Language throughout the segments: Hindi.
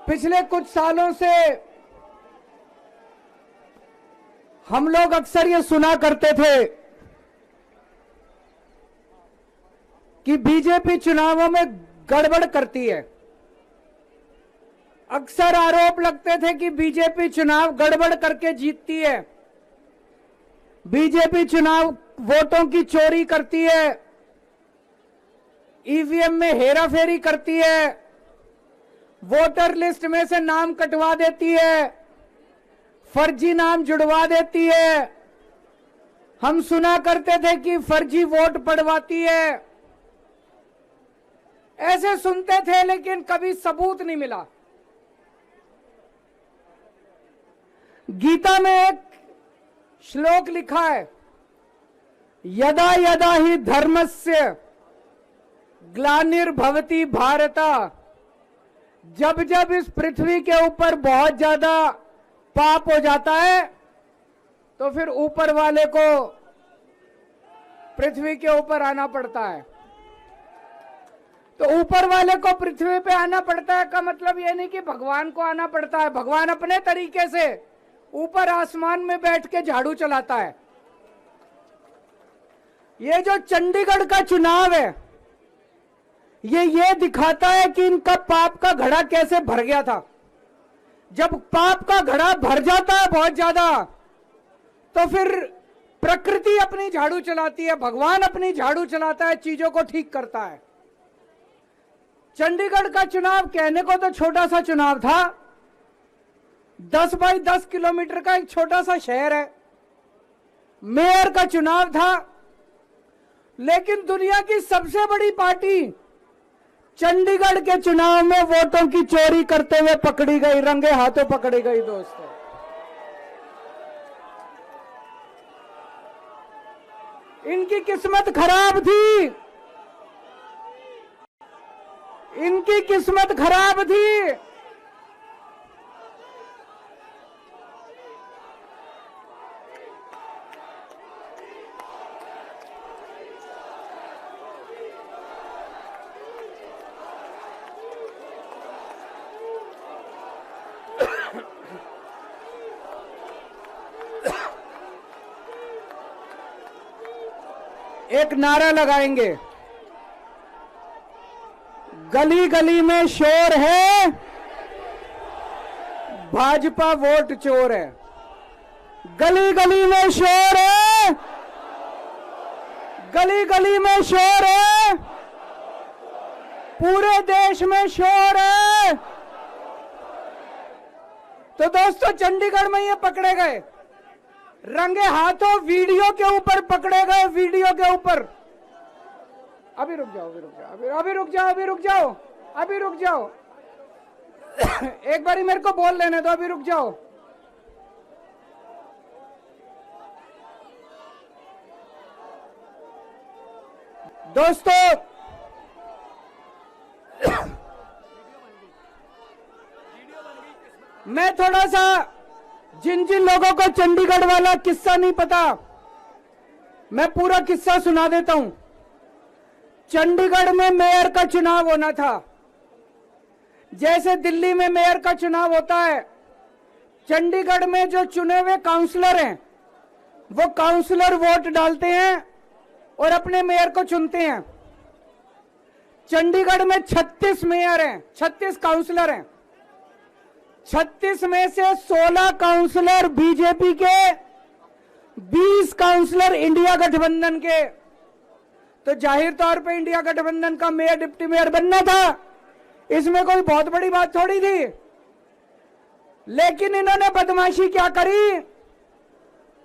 पिछले कुछ सालों से हम लोग अक्सर ये सुना करते थे कि बीजेपी चुनावों में गड़बड़ करती है। अक्सर आरोप लगते थे कि बीजेपी चुनाव गड़बड़ करके जीतती है, बीजेपी चुनाव वोटों की चोरी करती है, ईवीएम में हेराफेरी करती है, वोटर लिस्ट में से नाम कटवा देती है, फर्जी नाम जुड़वा देती है। हम सुना करते थे कि फर्जी वोट पड़वाती है। ऐसे सुनते थे लेकिन कभी सबूत नहीं मिला। गीता में एक श्लोक लिखा है, यदा यदा ही धर्मस्य ग्लानिर्भवति भारत। जब जब इस पृथ्वी के ऊपर बहुत ज्यादा पाप हो जाता है तो फिर ऊपर वाले को पृथ्वी के ऊपर आना पड़ता है। तो ऊपर वाले को पृथ्वी पे आना पड़ता है का मतलब यह नहीं कि भगवान को आना पड़ता है। भगवान अपने तरीके से ऊपर आसमान में बैठ के झाड़ू चलाता है। ये जो चंडीगढ़ का चुनाव है ये दिखाता है कि इनका पाप का घड़ा कैसे भर गया था। जब पाप का घड़ा भर जाता है बहुत ज्यादा तो फिर प्रकृति अपनी झाड़ू चलाती है, भगवान अपनी झाड़ू चलाता है, चीजों को ठीक करता है। चंडीगढ़ का चुनाव कहने को तो छोटा सा चुनाव था, 10 बाई 10 किलोमीटर का एक छोटा सा शहर है, मेयर का चुनाव था, लेकिन दुनिया की सबसे बड़ी पार्टी चंडीगढ़ के चुनाव में वोटों की चोरी करते हुए पकड़ी गई, रंगे हाथों पकड़ी गई। दोस्तों, इनकी किस्मत खराब थी, इनकी किस्मत खराब थी। एक नारा लगाएंगे, गली गली में शोर है, भाजपा वोट चोर है। गली गली में शोर है, गली गली में शोर है, पूरे देश में शोर है। तो दोस्तों, चंडीगढ़ में ये पकड़े गए, रंगे हाथों वीडियो के ऊपर पकड़े गए, वीडियो के ऊपर। अभी रुक जाओ, अभी रुक जाओ, अभी रुक जाओ, अभी रुक जाओ, अभी रुक जाओ। एक बारी मेरे को बोल लेने दो, अभी रुक जाओ। दोस्तों, मैं थोड़ा सा जिन जिन लोगों को चंडीगढ़ वाला किस्सा नहीं पता, मैं पूरा किस्सा सुना देता हूं। चंडीगढ़ में मेयर का चुनाव होना था, जैसे दिल्ली में मेयर का चुनाव होता है। चंडीगढ़ में जो चुने हुए काउंसलर हैं वो काउंसलर वोट डालते हैं और अपने मेयर को चुनते हैं। चंडीगढ़ में 36 मेयर हैं, 36 काउंसलर हैं। 36 में से 16 काउंसलर बीजेपी के, 20 काउंसलर इंडिया गठबंधन के। तो जाहिर तौर पे इंडिया गठबंधन का मेयर डिप्टी मेयर बनना था, इसमें कोई बहुत बड़ी बात थोड़ी थी। लेकिन इन्होंने बदमाशी क्या करी,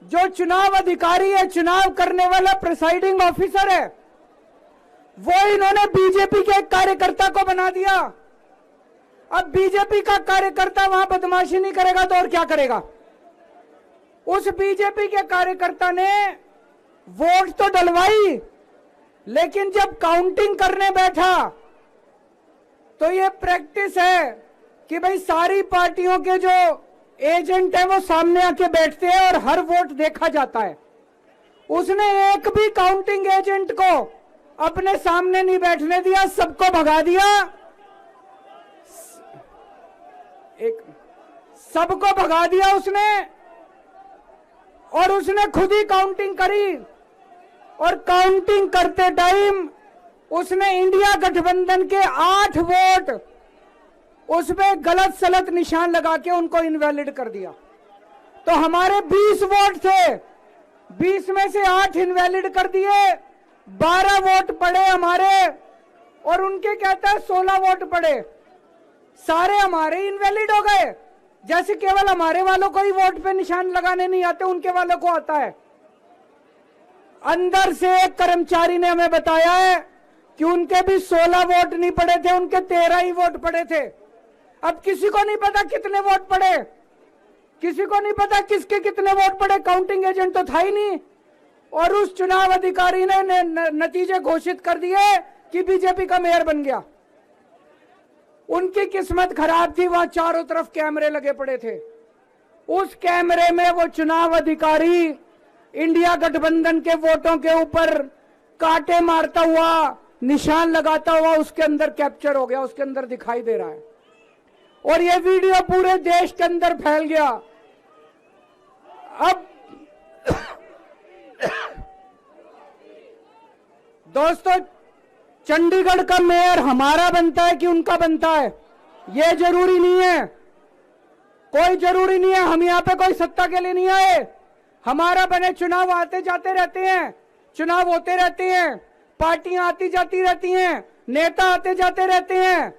जो चुनाव अधिकारी है, चुनाव करने वाला प्रिसाइडिंग ऑफिसर है, वो इन्होंने बीजेपी के एक कार्यकर्ता को बना दिया। अब बीजेपी का कार्यकर्ता वहां बदमाशी नहीं करेगा तो और क्या करेगा। उस बीजेपी के कार्यकर्ता ने वोट तो डलवाई, लेकिन जब काउंटिंग करने बैठा तो ये प्रैक्टिस है कि भाई सारी पार्टियों के जो एजेंट है वो सामने आके बैठते हैं और हर वोट देखा जाता है। उसने एक भी काउंटिंग एजेंट को अपने सामने नहीं बैठने दिया, सबको भगा दिया। एक सबको भगा दिया उसने, और उसने खुद ही काउंटिंग करी, और काउंटिंग करते टाइम उसने इंडिया गठबंधन के 8 वोट उसमें गलत सलत निशान लगा के उनको इनवैलिड कर दिया। तो हमारे 20 वोट थे, 20 में से 8 इनवैलिड कर दिए, 12 वोट पड़े हमारे, और उनके कहता है 16 वोट पड़े, सारे हमारे इनवैलिड हो गए। जैसे केवल हमारे वालों को ही वोट पे निशान लगाने नहीं आते, उनके वालों को आता है। अंदर से एक कर्मचारी ने हमें बताया है कि उनके भी 16 वोट नहीं पड़े थे, उनके 13 ही वोट पड़े थे। अब किसी को नहीं पता कितने वोट पड़े, किसी को नहीं पता किसके कितने वोट पड़े, काउंटिंग एजेंट तो था ही नहीं। और उस चुनाव अधिकारी ने नतीजे घोषित कर दिए कि बीजेपी का मेयर बन गया। उनकी किस्मत खराब थी, वहां चारों तरफ कैमरे लगे पड़े थे। उस कैमरे में वो चुनाव अधिकारी इंडिया गठबंधन के वोटों के ऊपर कांटे मारता हुआ, निशान लगाता हुआ उसके अंदर कैप्चर हो गया, उसके अंदर दिखाई दे रहा है। और ये वीडियो पूरे देश के अंदर फैल गया। अब दोस्तों, चंडीगढ़ का मेयर हमारा बनता है कि उनका बनता है, ये जरूरी नहीं है, कोई जरूरी नहीं है। हम यहां पे कोई सत्ता के लिए नहीं आए, हमारा बने चुनाव आते जाते रहते हैं, चुनाव होते रहते हैं, पार्टियां आती जाती रहती हैं, नेता आते जाते रहते हैं।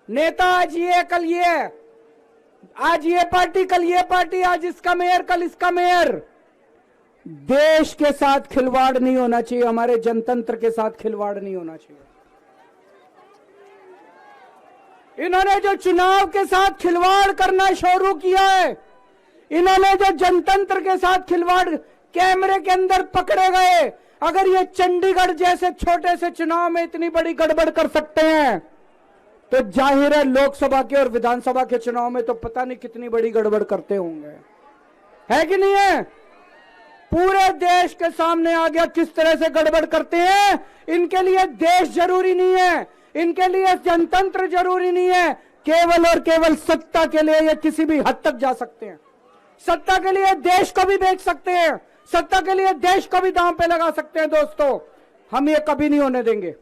नेता आज ये कल ये, आज ये पार्टी कल ये पार्टी, आज इसका मेयर कल इसका मेयर। देश के साथ खिलवाड़ नहीं होना चाहिए, हमारे जनतंत्र के साथ खिलवाड़ नहीं होना चाहिए। इन्होंने जो चुनाव के साथ खिलवाड़ करना शुरू किया है, इन्होंने जो जनतंत्र के साथ खिलवाड़, कैमरे के अंदर पकड़े गए। अगर ये चंडीगढ़ जैसे छोटे से चुनाव में इतनी बड़ी गड़बड़ कर सकते हैं, तो जाहिर है लोकसभा के और विधानसभा के चुनाव में तो पता नहीं कितनी बड़ी गड़बड़ करते होंगे, है कि नहीं है? पूरे देश के सामने आ गया किस तरह से गड़बड़ करते हैं। इनके लिए देश जरूरी नहीं है, इनके लिए जनतंत्र जरूरी नहीं है, केवल और केवल सत्ता के लिए ये किसी भी हद तक जा सकते हैं। सत्ता के लिए देश को भी बेच सकते हैं, सत्ता के लिए देश को भी दांव पे लगा सकते हैं। दोस्तों, हम ये कभी नहीं होने देंगे।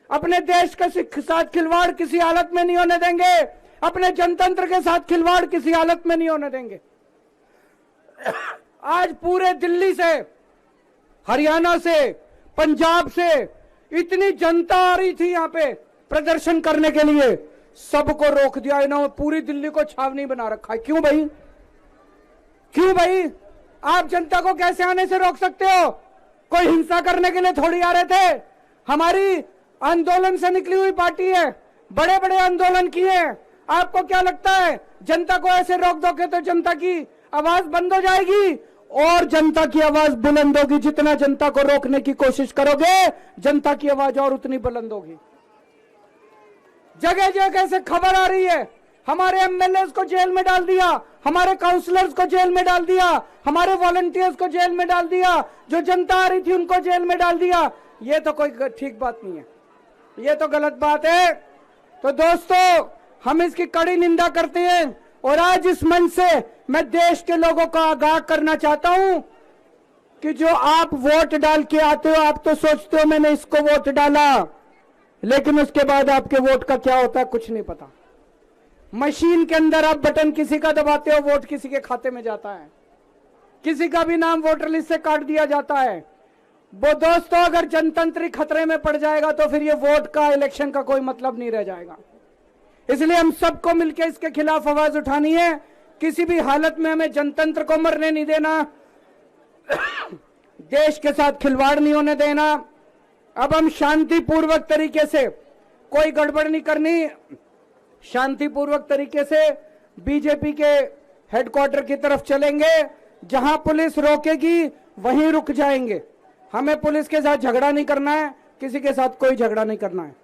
अपने देश के साथ खिलवाड़ किसी हालत में नहीं होने देंगे, अपने जनतंत्र के साथ खिलवाड़ किसी हालत में नहीं होने देंगे। आज पूरे दिल्ली से, हरियाणा से, पंजाब से इतनी जनता आ रही थी यहां पे प्रदर्शन करने के लिए, सबको रोक दिया इन्होंने, पूरी दिल्ली को छावनी बना रखा है। क्यों भाई, क्यों भाई? आप जनता को कैसे आने से रोक सकते हो? कोई हिंसा करने के लिए थोड़ी आ रहे थे। हमारी आंदोलन से निकली हुई पार्टी है, बड़े बड़े आंदोलन किए। आपको क्या लगता है जनता को ऐसे रोक दोगे तो जनता की आवाज बंद हो जाएगी? और जनता की आवाज बुलंद होगी। जितना जनता को रोकने की कोशिश करोगे, जनता की आवाज और उतनी बुलंद होगी। जगह जगह से खबर आ रही है, हमारे एमएलए को जेल में डाल दिया, हमारे काउंसलर्स को जेल में डाल दिया, हमारे वॉलंटियर्स को जेल में डाल दिया, जो जनता आ रही थी उनको जेल में डाल दिया। ये तो कोई ठीक बात नहीं है, ये तो गलत बात है। तो दोस्तों, हम इसकी कड़ी निंदा करते हैं। और आज इस मंच से मैं देश के लोगों को आगाह करना चाहता हूं कि जो आप वोट डाल के आते हो, आप तो सोचते हो मैंने इसको वोट डाला, लेकिन उसके बाद आपके वोट का क्या होता है कुछ नहीं पता। मशीन के अंदर आप बटन किसी का दबाते हो, वोट किसी के खाते में जाता है, किसी का भी नाम वोटर लिस्ट से काट दिया जाता है। वो दोस्तों, अगर जनतंत्र खतरे में पड़ जाएगा तो फिर ये वोट का, इलेक्शन का कोई मतलब नहीं रह जाएगा। इसलिए हम सबको मिलकर इसके खिलाफ आवाज उठानी है। किसी भी हालत में हमें जनतंत्र को मरने नहीं देना, देश के साथ खिलवाड़ नहीं होने देना। अब हम शांतिपूर्वक तरीके से, कोई गड़बड़ नहीं करनी, शांतिपूर्वक तरीके से बीजेपी के हेडक्वार्टर की तरफ चलेंगे। जहां पुलिस रोकेगी वहीं रुक जाएंगे। हमें पुलिस के साथ झगड़ा नहीं करना है, किसी के साथ कोई झगड़ा नहीं करना है।